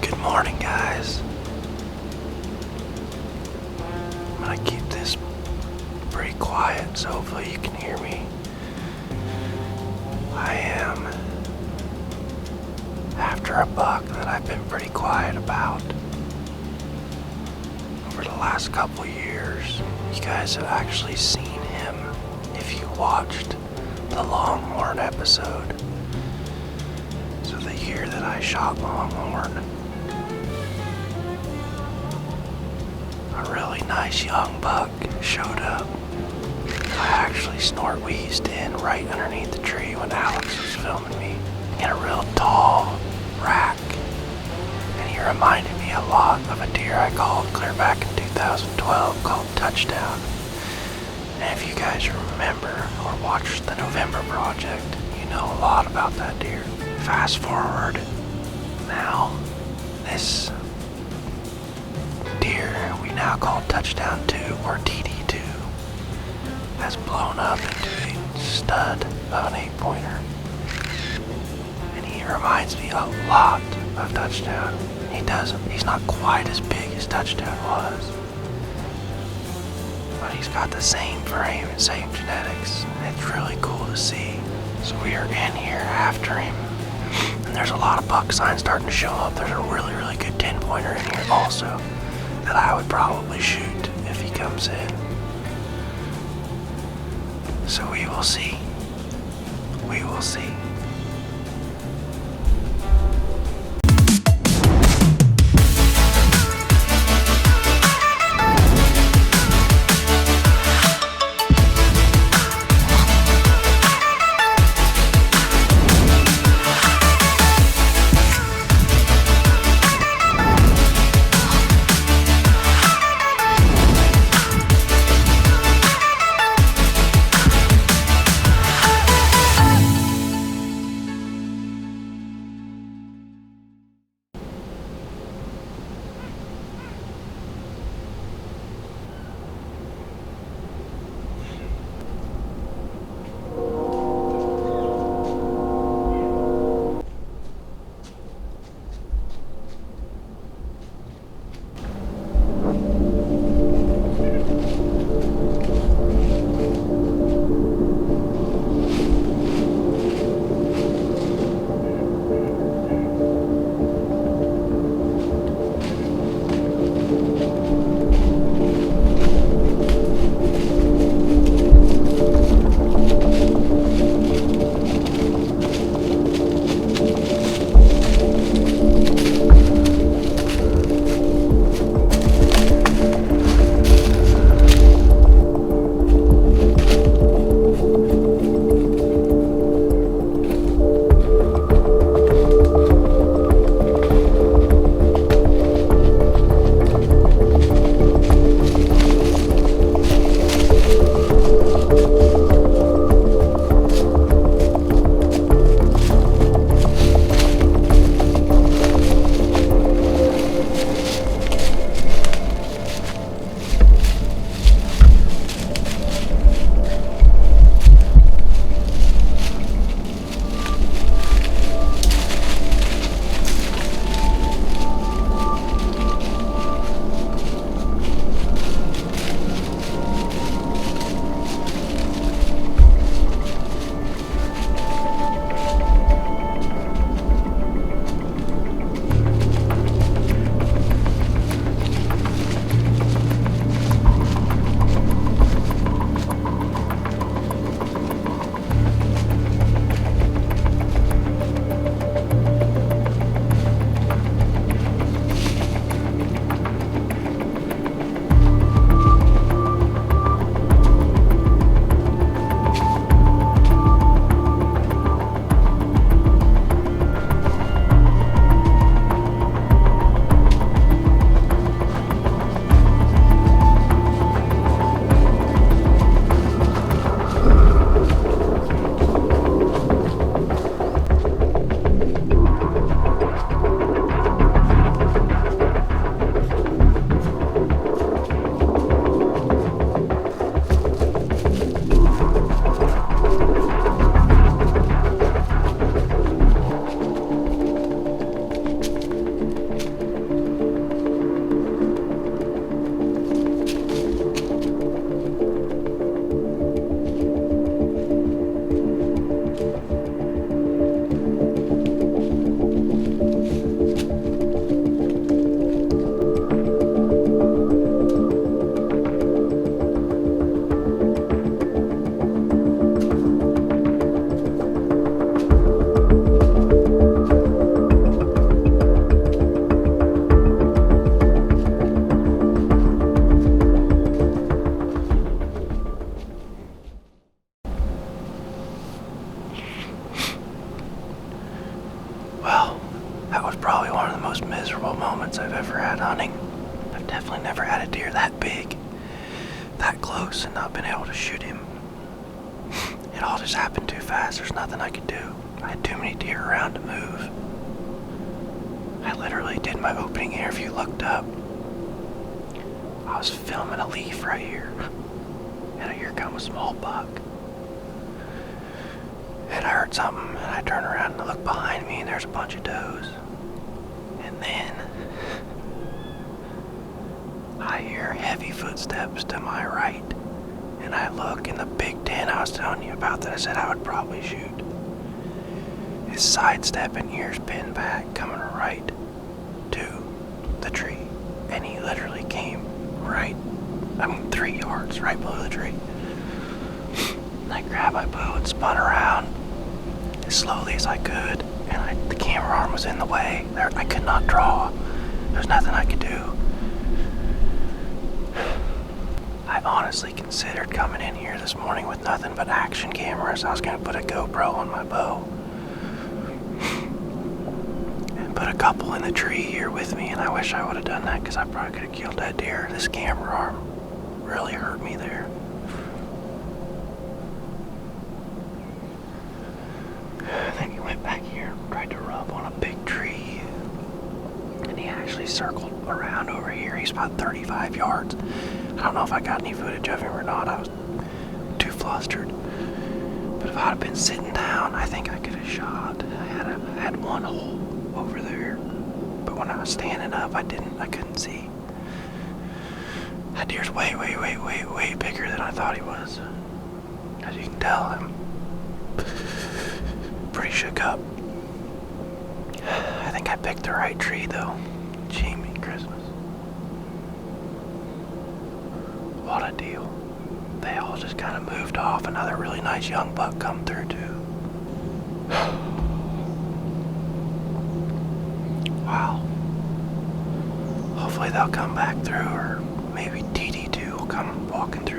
Good morning, guys. I'm gonna keep this pretty quiet, so hopefully you can hear me. I am after a buck that I've been pretty quiet about over the last couple years. You guys have actually seen him if you watched the Longhorn episode. So the year that I shot Longhorn, a really nice young buck showed up. I actually snort-wheezed in right underneath the tree when Alex was filming me in a real tall rack. And he reminded me a lot of a deer I called clear back in 2012 called Touchdown. And if you guys remember or watched the November project, you know a lot about that deer. Fast forward, now this deer we now call Touchdown 2 or TD2 has blown up into a stud of an 8-pointer. And he reminds me a lot of Touchdown. He's not quite as big as Touchdown was, but he's got the same frame and same genetics. It's really cool to see. So we are in here after him, and there's a lot of buck signs starting to show up. There's a really, really good 10-pointer in here also that I would probably shoot if he comes in. So we will see. We will see. close and not been able to shoot him. It all just happened too fast. There's nothing I could do. I had too many deer around to move. I literally did my opening interview, looked up. I was filming a leaf right here. And here comes a small buck. And I heard something, and I turned around and I looked behind me, and there's a bunch of does. And then I hear heavy footsteps to my right. And I look, and the big 10 I was telling you about that I said I would probably shoot is sidestepping, ears pinned back, coming right to the tree. And he literally came 3 yards right below the tree. And I grabbed my bow and spun around as slowly as I could, and the camera arm was in the way. I could not draw. There's nothing I could do. I honestly considered coming in here this morning with nothing but action cameras. I was going to put a GoPro on my bow and put a couple in the tree here with me, and I wish I would have done that because I probably could have killed that deer. This camera arm really hurt me there. And then he went back here and tried to rub on a big tree, and he actually circled around over here. He's about 35 yards. I don't know if I got any footage of him or not. I was too flustered. But if I'd have been sitting down, I think I could have shot. I had one hole over there, but when I was standing up, I couldn't see. That deer's way bigger than I thought he was. As you can tell, I'm pretty shook up. I think I picked the right tree, though. Jiminy Christmas. What a deal. They all just kind of moved off. Another really nice young buck come through, too. Wow. Hopefully they'll come back through, or maybe TD2 will come walking through